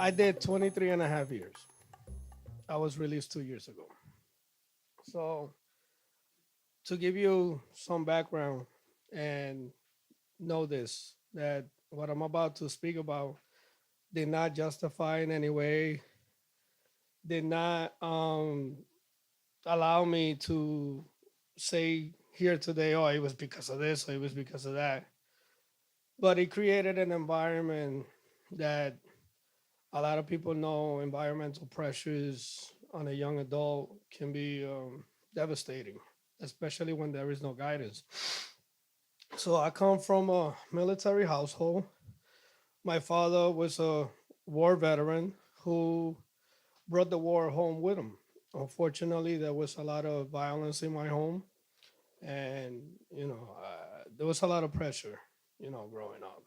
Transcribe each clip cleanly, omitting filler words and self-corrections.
I did 23 and a half years. I was released 2 years ago. So, to give you some background and know this, that what I'm about to speak about did not justify in any way, did not allow me to say here today, oh, it was because of this or it was because of that. But it created an environment that a lot of people know environmental pressures on a young adult can be devastating, especially when there is no guidance. So I come from a military household. My father was a war veteran who brought the war home with him. Unfortunately, there was a lot of violence in my home, and there was a lot of pressure, growing up.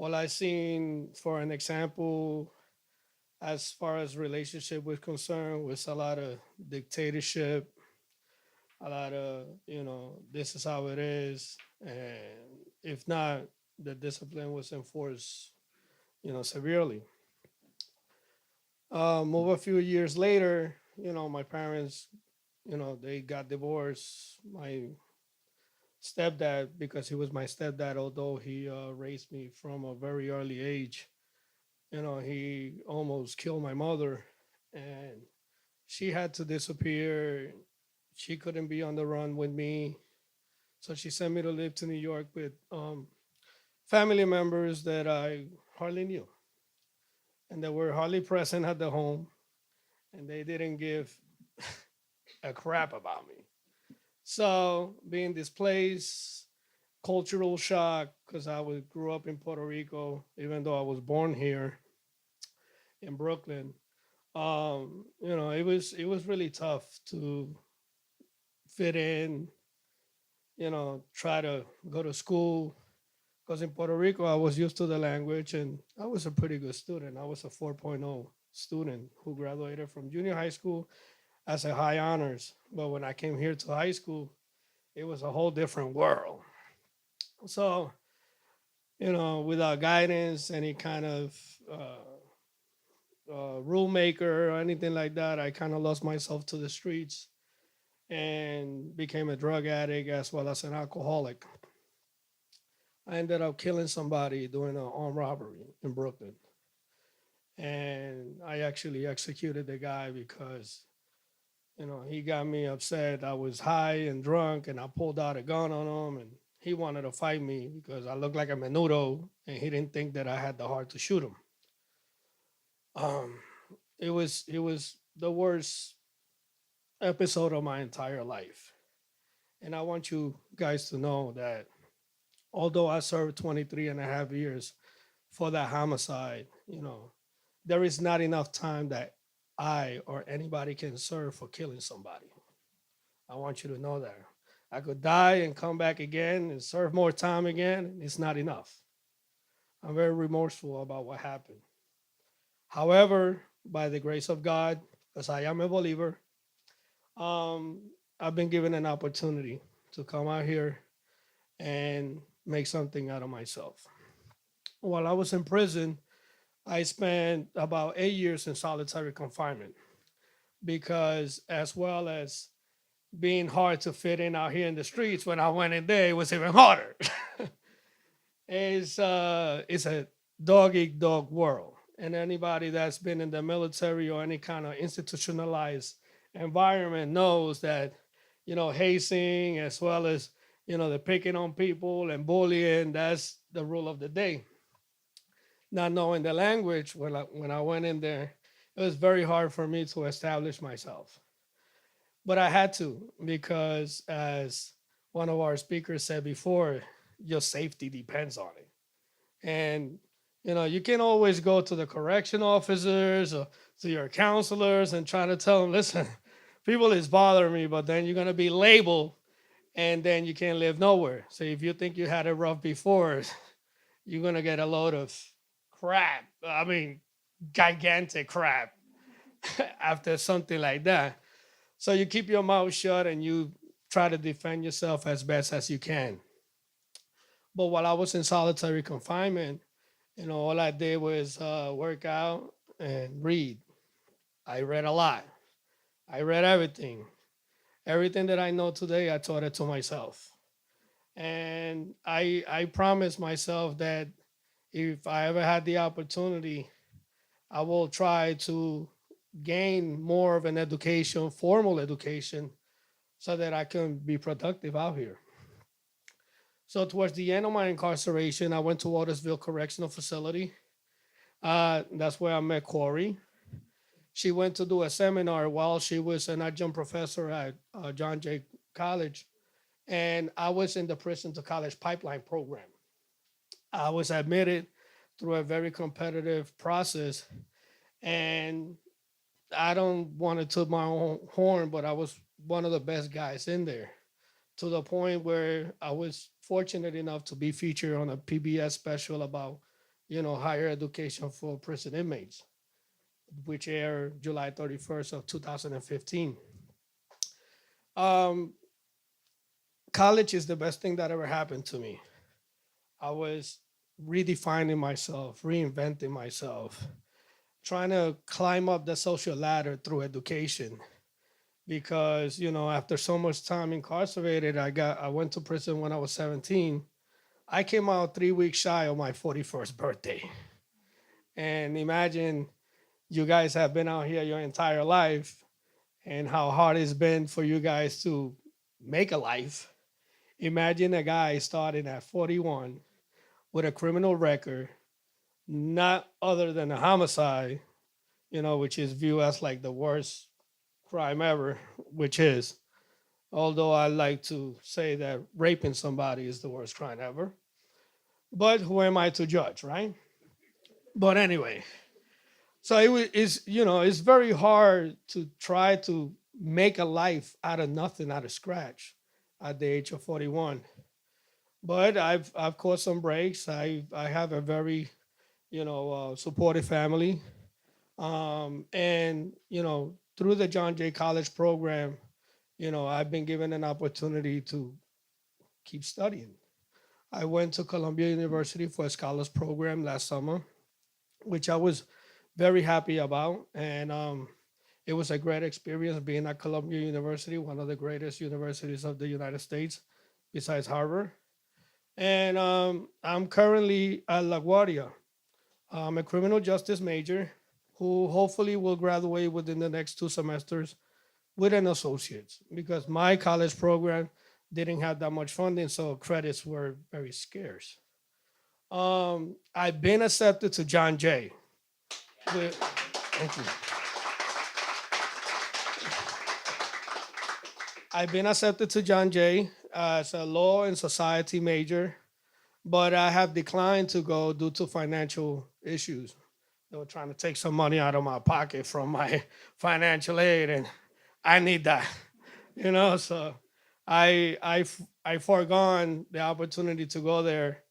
All I seen, for an example, as far as relationship was concerned, was a lot of dictatorship, a lot of this is how it is, and if not, the discipline was enforced, severely. Over a few years later, my parents, they got divorced. My stepdad, because he was my stepdad, although he raised me from a very early age, he almost killed my mother, and she had to disappear. She couldn't be on the run with me, so she sent me to live to New York with family members that I hardly knew, and they were hardly present at the home, and they didn't give a crap about me. So being displaced, cultural shock, because grew up in Puerto Rico, even though I was born here in Brooklyn. It was really tough to fit in, try to go to school. Because in Puerto Rico, I was used to the language and I was a pretty good student. I was a 4.0 student who graduated from junior high school as a high honors. But when I came here to high school, it was a whole different world. So, without guidance, any kind of rule maker or anything like that, I kind of lost myself to the streets and became a drug addict as well as an alcoholic. I ended up killing somebody doing an armed robbery in Brooklyn. And I actually executed the guy because, he got me upset. I was high and drunk and I pulled out a gun on him and he wanted to fight me because I looked like a menudo and he didn't think that I had the heart to shoot him. Um, it was the worst episode of my entire life. And I want you guys to know that although I served 23 and a half years for that homicide, there is not enough time that I or anybody can serve for killing somebody. I want you to know that. I could die and come back again and serve more time again. It's not enough. I'm very remorseful about what happened. However, by the grace of God, because I am a believer, um, I've been given an opportunity to come out here and make something out of myself. While I was in prison, I spent about 8 years in solitary confinement because, as well as being hard to fit in out here in the streets, when I went in there, it was even harder. It's a dog eat dog world, and anybody that's been in the military or any kind of institutionalized environment knows that hazing as well as the picking on people and bullying, that's the rule of the day. Not knowing the language, when I went in there, it was very hard for me to establish myself. But I had to because, as one of our speakers said before, your safety depends on it. And you can always go to the correction officers or to your counselors and try to tell them, listen, people is bothering me, but then you're gonna be labeled, and then you can't live nowhere. So if you think you had it rough before, you're gonna get a load of crap. I mean, gigantic crap after something like that. So you keep your mouth shut and you try to defend yourself as best as you can. But while I was in solitary confinement, All I did was work out and read. I read a lot. I read everything. Everything that I know today, I taught it to myself. And I promised myself that if I ever had the opportunity, I will try to gain more of an education, formal education, so that I can be productive out here. So towards the end of my incarceration, I went to Waltersville Correctional Facility. That's where I met Corey. She went to do a seminar while she was an adjunct professor at John Jay College, and I was in the prison to college pipeline program. I was admitted through a very competitive process, and I don't want to toot my own horn, but I was one of the best guys in there, to the point where I was fortunate enough to be featured on a PBS special about, higher education for prison inmates, which aired July 31st of 2015. Um, College is the best thing that ever happened to me. I was redefining myself, reinventing myself, trying to climb up the social ladder through education. Because after so much time incarcerated, I went to prison when I was 17. I came out 3 weeks shy of my 41st birthday. And imagine you guys have been out here your entire life and how hard it's been for you guys to make a life. Imagine a guy starting at 41 with a criminal record, not other than a homicide, which is viewed as like the worst crime ever, which is. Although I like to say that raping somebody is the worst crime ever. But who am I to judge, right? But anyway, so it's very hard to try to make a life out of nothing, out of scratch, at the age of 41. But I've caught some breaks. I have a very supportive family, and through the John Jay College program, I've been given an opportunity to keep studying. I went to Columbia University for a scholars program last summer, which I was very happy about. And it was a great experience being at Columbia University, one of the greatest universities of the United States, besides Harvard. And I'm currently at LaGuardia. I'm a criminal justice major who hopefully will graduate within the next 2 semesters with an associate's, because my college program didn't have that much funding, so credits were very scarce. I've been accepted to John Jay. Thank you. I've been accepted to John Jay as a law and society major, but I have declined to go due to financial issues. They were trying to take some money out of my pocket from my financial aid, and I need that, So I foregone the opportunity to go there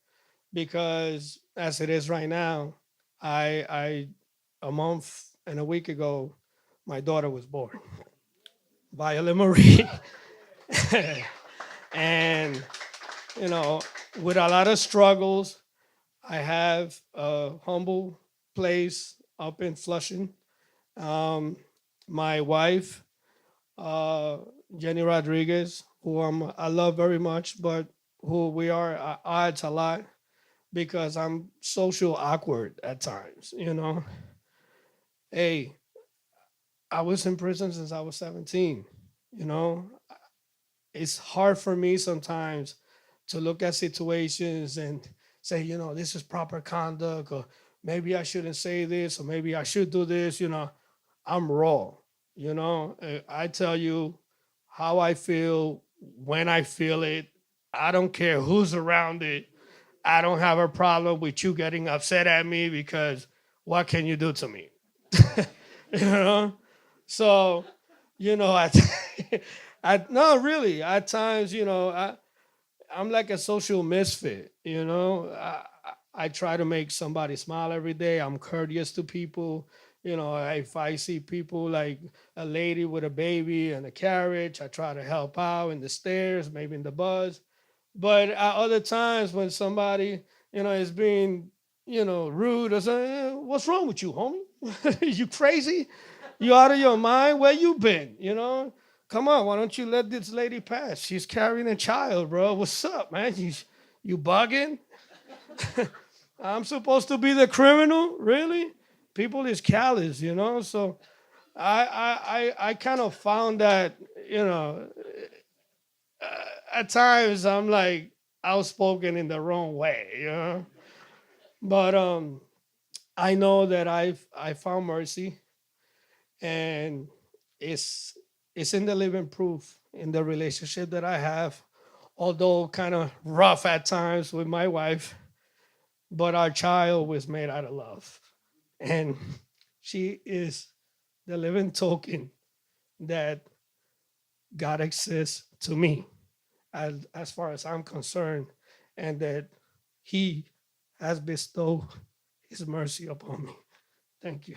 because, as it is right now, I a month and a week ago, my daughter was born, Viola Marie, and you know, with a lot of struggles, I have a humble place up in Flushing. Um, my wife, uh, Jenny Rodriguez, who I love very much, but who we are at odds a lot because I'm social awkward at times. Hey, I was in prison since I was 17. You know, it's hard for me sometimes to look at situations and say, this is proper conduct, or maybe I shouldn't say this, or maybe I should do this. I'm raw. I tell you how I feel when I feel it. I don't care who's around it. I don't have a problem with you getting upset at me because what can you do to me? you know? So, I, no, really, at times, I'm like a social misfit. I try to make somebody smile every day. I'm courteous to people. If I see people like a lady with a baby and a carriage, I try to help out in the stairs, maybe in the bus. But at other times when somebody, is being, rude. I say, what's wrong with you, homie? You crazy? You out of your mind? Where you been? Come on, why don't you let this lady pass? She's carrying a child, bro. What's up, man? You bugging? I'm supposed to be the criminal? Really? People is callous. So I kind of found that, you know, at times I'm like outspoken in the wrong way. But I know that I found mercy, and it's it's in the living proof in the relationship that I have, although kind of rough at times with my wife, but our child was made out of love, and she is the living token that God exists to me, as far as I'm concerned, and that He has bestowed His mercy upon me. Thank you.